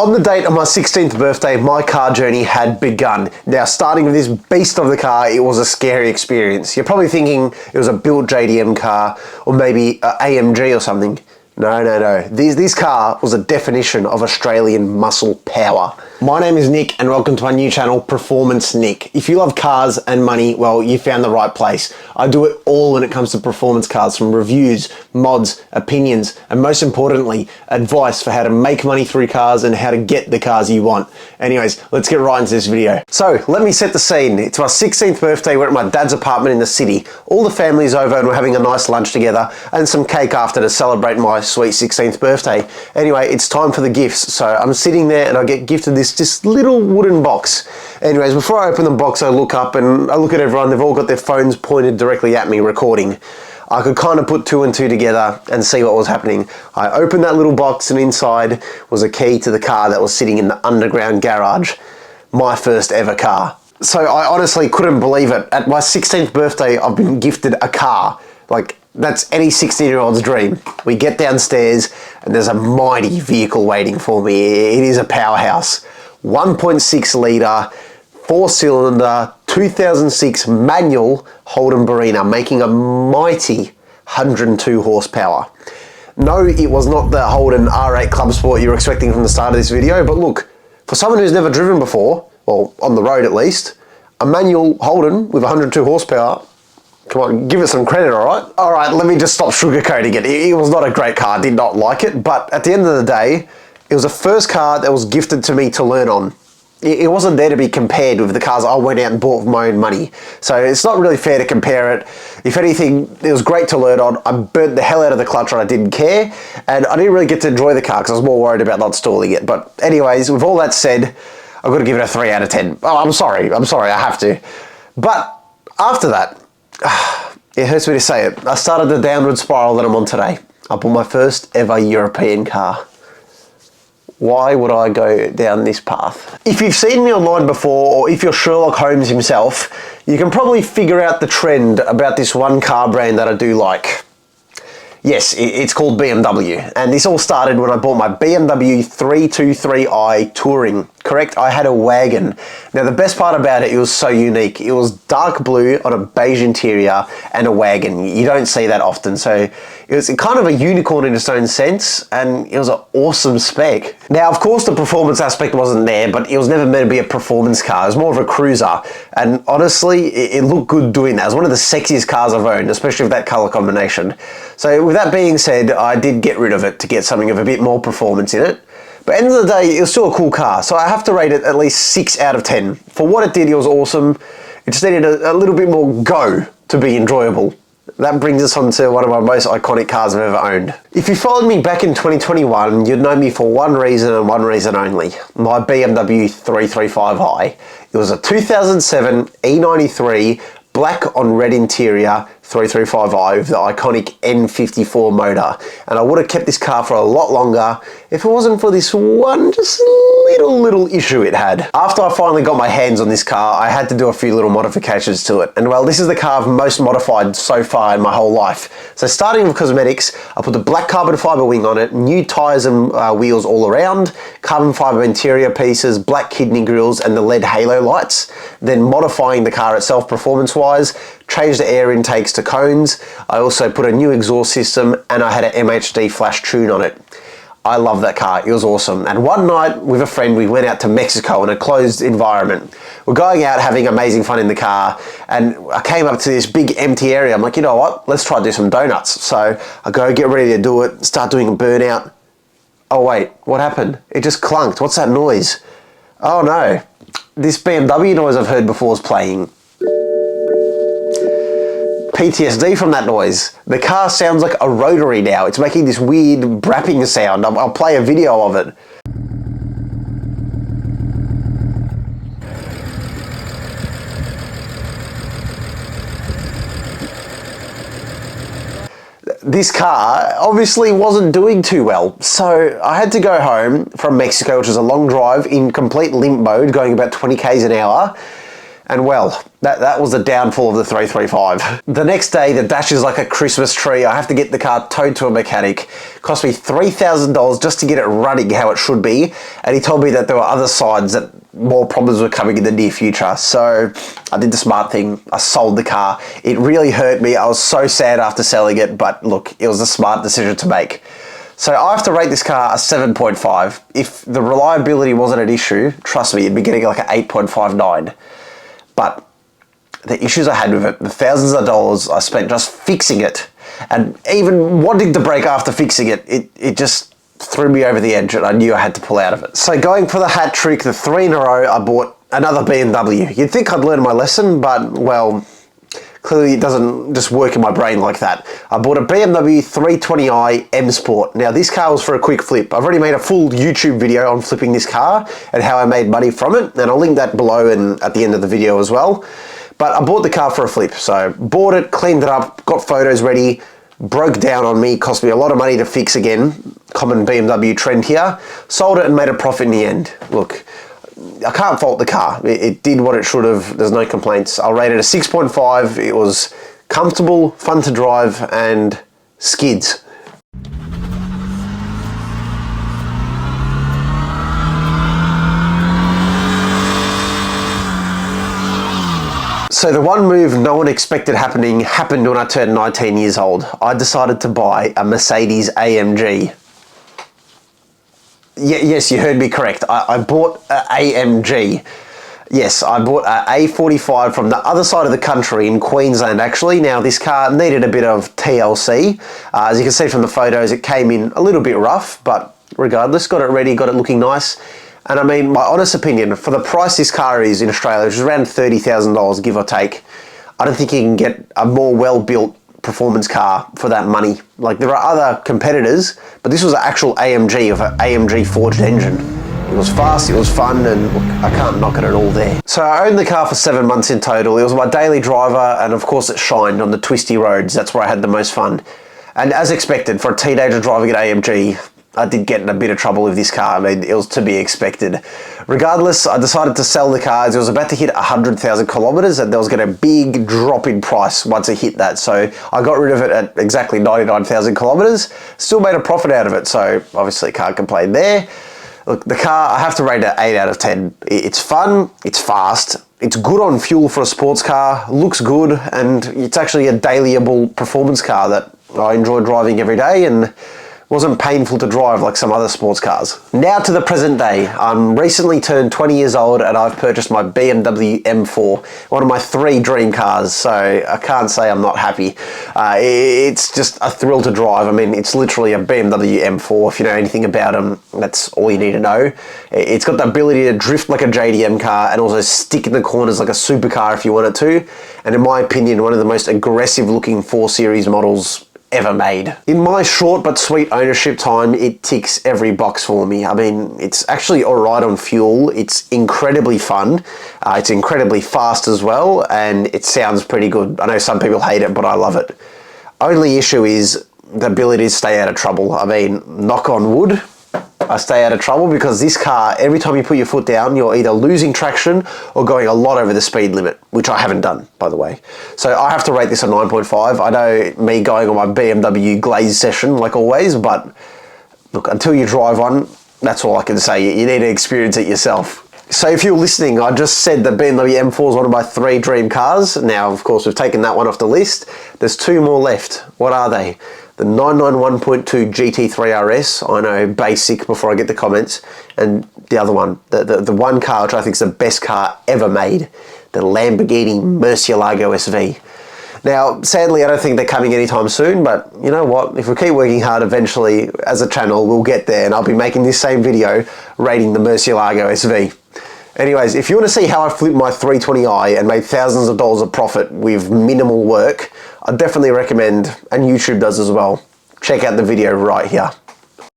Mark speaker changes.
Speaker 1: On the date of my 16th birthday, my car journey had begun. Now, starting with this beast of the car, it was a scary experience. You're probably thinking it was a built JDM car or maybe an AMG or something. No. This car was a definition of Australian muscle power. My name is Nick and welcome to my new channel, Performance Nick. If you love cars and money, well, you found the right place. I do it all when it comes to performance cars, from reviews, mods, opinions, and most importantly, advice for how to make money through cars and how to get the cars you want. Anyways, let's get right into this video. So, let me set the scene. It's my 16th birthday. We're at my dad's apartment in the city. All the family's over and we're having a nice lunch together and some cake after to celebrate my sweet 16th birthday. Anyway, it's time for the gifts. So I'm sitting there and I get gifted this little wooden box. Anyways, before I open the box, I look up and I look at everyone. They've all got their phones pointed directly at me recording. I could kind of put two and two together and see what was happening. I opened that little box and inside was a key to the car that was sitting in the underground garage. My first ever car. So I honestly couldn't believe it. At my 16th birthday, I've been gifted a car. Like, that's any 16-year-old's dream. We get downstairs and there's a mighty vehicle waiting for me. It is a powerhouse. 1.6 litre, 4-cylinder, 2006 manual Holden Barina, making a mighty 102 horsepower. No, it was not the Holden R8 Club Sport you were expecting from the start of this video, but look, for someone who's never driven before, well, on the road at least, a manual Holden with 102 horsepower, come on, give it some credit, alright? Alright, let me just stop sugarcoating it. It was not a great car, I did not like it, but at the end of the day, it was the first car that was gifted to me to learn on. It wasn't there to be compared with the cars I went out and bought with my own money. So it's not really fair to compare it. If anything, it was great to learn on. I burnt the hell out of the clutch and I didn't care. And I didn't really get to enjoy the car because I was more worried about not stalling it. But anyways, with all that said, I've got to give it a 3 out of 10. Oh, I'm sorry, I have to. But after that, it hurts me to say it, I started the downward spiral that I'm on today. I bought my first ever European car. Why would I go down this path? If you've seen me online before, or if you're Sherlock Holmes himself, you can probably figure out the trend about this one car brand that I do like. Yes, it's called BMW, and this all started when I bought my BMW 323i Touring. Correct, I had a wagon. Now the best part about it was so unique. It was dark blue on a beige interior and a wagon. You don't see that often, so it was kind of a unicorn in its own sense, and it was an awesome spec. Now, of course, the performance aspect wasn't there, but it was never meant to be a performance car. It was more of a cruiser, and honestly, it looked good doing that. It was one of the sexiest cars I've owned, especially with that color combination. So with that being said, I did get rid of it to get something of a bit more performance in it. But at the end of the day, it was still a cool car, so I have to rate it at least 6 out of 10. For what it did, it was awesome. It just needed a little bit more go to be enjoyable. That brings us on to one of my most iconic cars I've ever owned. If you followed me back in 2021, you'd know me for one reason and one reason only. My BMW 335i. It was a 2007 E93 black on red interior 335i with the iconic N54 motor, and I would have kept this car for a lot longer if it wasn't for this one just little issue it had. After I finally got my hands on this car, I had to do a few little modifications to it, and well, this is the car I've most modified so far in my whole life. So starting with cosmetics, I put the black carbon fiber wing on it, new tyres and wheels all around, carbon fiber interior pieces, black kidney grills and the LED halo lights, then modifying the car itself performance-wise, changed the air intakes to cones. I also put a new exhaust system and I had an MHD flash tune on it. I love that car, it was awesome. And one night with a friend, we went out to Mexico in a closed environment. We're going out having amazing fun in the car, and I came up to this big empty area. I'm like, you know what, let's try to do some donuts. So I go get ready to do it, start doing a burnout. Oh wait, what happened? It just clunked, what's that noise? Oh no, this BMW noise I've heard before is playing. PTSD from that noise. The car sounds like a rotary now. It's making this weird brapping sound. I'll play a video of it. This car obviously wasn't doing too well, so I had to go home from Mexico, which was a long drive in complete limp mode, going about 20 k's an hour. And well, that was the downfall of the 335. The next day, the dash is like a Christmas tree. I have to get the car towed to a mechanic. It cost me $3,000 just to get it running how it should be. And he told me that there were other sides that more problems were coming in the near future. So I did the smart thing. I sold the car. It really hurt me. I was so sad after selling it, but look, it was a smart decision to make. So I have to rate this car a 7.5. If the reliability wasn't an issue, trust me, you'd be getting like an 8.59. But the issues I had with it, the thousands of dollars I spent just fixing it, and even wanting to brake after fixing it, it just threw me over the edge and I knew I had to pull out of it. So going for the hat trick, the 3 in a row, I bought another BMW. You'd think I'd learned my lesson, but well, clearly it doesn't just work in my brain like that. I bought a BMW 320i M Sport. Now this car was for a quick flip. I've already made a full YouTube video on flipping this car and how I made money from it, and I'll link that below and at the end of the video as well. But I bought the car for a flip. So bought it, cleaned it up, got photos ready, broke down on me, cost me a lot of money to fix again. Common BMW trend here. Sold it and made a profit in the end. Look, I can't fault the car. It did what it should have. There's no complaints. I'll rate it a 6.5. It was comfortable, fun to drive, and skids. So the one move no one expected happened when I turned 19 years old. I decided to buy a Mercedes AMG. Yes, you heard me correct. I bought an AMG. Yes, I bought an A45 from the other side of the country in Queensland, actually. Now, this car needed a bit of TLC. As you can see from the photos, it came in a little bit rough, but regardless, got it ready, got it looking nice. And I mean, my honest opinion, for the price this car is in Australia, which is around $30,000, give or take, I don't think you can get a more well-built performance car for that money. Like, there are other competitors, but this was an actual AMG with an AMG forged engine. It was fast, it was fun, and look, I can't knock it at all there. So I owned the car for 7 months in total. It was my daily driver, and of course it shined on the twisty roads. That's where I had the most fun. And as expected, for a teenager driving an AMG, I did get in a bit of trouble with this car. I mean, it was to be expected. Regardless, I decided to sell the car as it was about to hit 100,000 kilometers, and there was going to be a big drop in price once it hit that. So I got rid of it at exactly 99,000 kilometers. Still made a profit out of it, so obviously can't complain there. Look, the car, I have to rate it an 8 out of 10. It's fun, it's fast, it's good on fuel for a sports car, looks good, and it's actually a dailyable performance car that I enjoy driving every day, and wasn't painful to drive like some other sports cars. Now to the present day. I'm recently turned 20 years old and I've purchased my BMW M4, one of my 3 dream cars, so I can't say I'm not happy. It's just a thrill to drive. I mean, it's literally a BMW M4. If you know anything about them, that's all you need to know. It's got the ability to drift like a JDM car and also stick in the corners like a supercar if you want it to. And in my opinion, one of the most aggressive looking 4 Series models ever made. In my short but sweet ownership time, it ticks every box for me. I mean, it's actually alright on fuel, it's incredibly fun, it's incredibly fast as well, and it sounds pretty good. I know some people hate it, but I love it. Only issue is the ability to stay out of trouble. I mean, knock on wood, I stay out of trouble because this car, every time you put your foot down, you're either losing traction or going a lot over the speed limit, which I haven't done, by the way. So I have to rate this a 9.5. I know me going on my BMW glaze session, like always, but look, until you drive one, that's all I can say. You need to experience it yourself. So if you're listening, I just said that BMW M4 is one of my 3 dream cars. Now, of course, we've taken that one off the list. There's 2 more left. What are they? The 991.2 GT3 RS, I know, basic before I get the comments, and the other one, the one car which I think is the best car ever made, the Lamborghini Murcielago SV. Now, sadly, I don't think they're coming anytime soon, but you know what? If we keep working hard, eventually, as a channel, we'll get there, and I'll be making this same video rating the Murcielago SV. Anyways, if you want to see how I flipped my 320i and made thousands of dollars of profit with minimal work, I definitely recommend, and YouTube does as well, check out the video right here.